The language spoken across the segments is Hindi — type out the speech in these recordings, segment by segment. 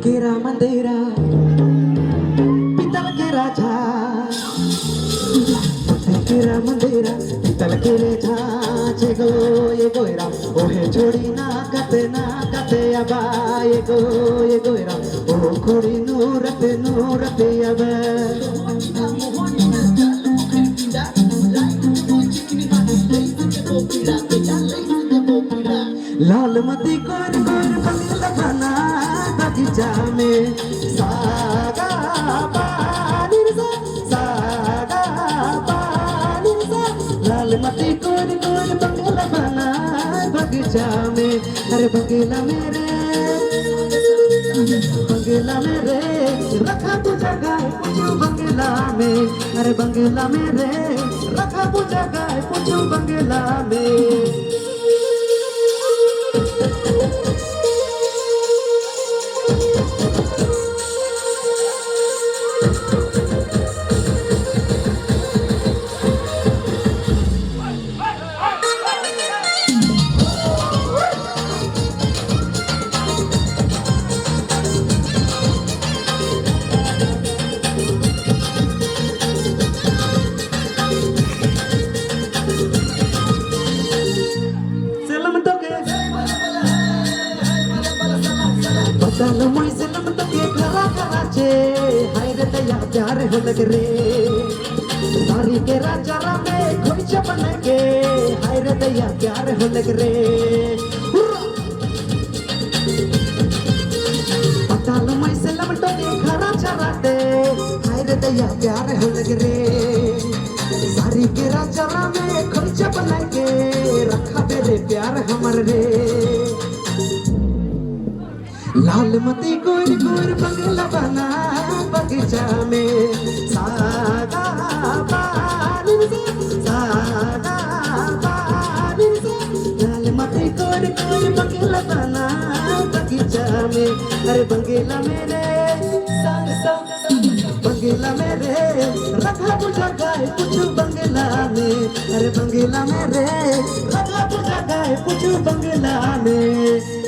केरा मंदिरा पितल के राजा केरा मंदिरा पितल के राजा जेगो ये गोयरा ओहे छोड़ी ना कते अबा ये गोयरा ओ खोड़ी नूरते अब लाल मती कोर बंगला बना बगीचा में सागा पानी लाल मती कोर बंगला बना बगीचा में अरे बंगला मेरे रखा तू जगह पूछू बंगला में अरे बंगला मेरे रखा तू जगह पूछू बंगला में Dalam mai senam toke kara che hai re taya pyar ho lag re sari ke raja rame khoi chapan ke hai re taya pyar ho lag re dalam mai senam toke kara che hai re taya pyar ho lag re sari ke raja rame khoi chapan ke rakha mere pyar hamar re लाल मती गोर बंगला बना बगीचा में सागा पानी लाल मती गोर बंगला बना बगीचा में अरे बंगला मेरे बंगला मेरे रखा पूजा गाय पूछू बंगला में अरे बंगला मेरे रखा पूजा गाय पूछू बंगला में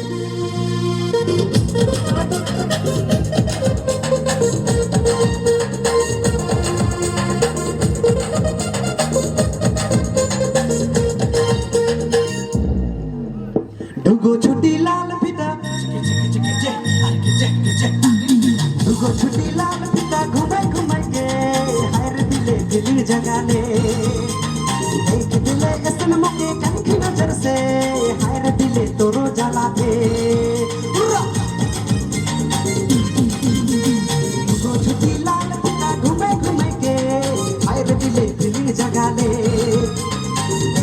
डुगो छुट्टी लाल पिता डुगो छुट्टी लाल पिता घुमाई के हर दिले दिल जगाने एक दिले असल मुके कनकी नजर से हर दिले तोरो जला दे डुगो छुट्टी लाल पिता घुमाई के हर दिले दिल जगाने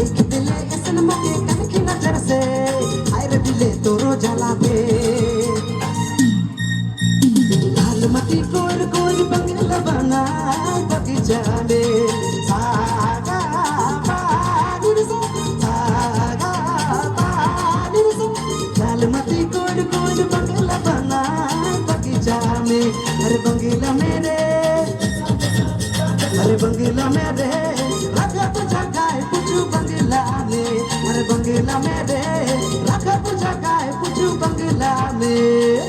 एक दिले असल मुके कनकी नजर से तोरो जला दे लाल मती गोर बंगला बना बगीचा में सागा पानी लाल मती गोर बंगला बना बगीचा में अरे बंगला मेरे रखा तुझा गाय पूछू बंगला में अरे बंगला मेरे रखा तुझा गाय पूछू बंगला में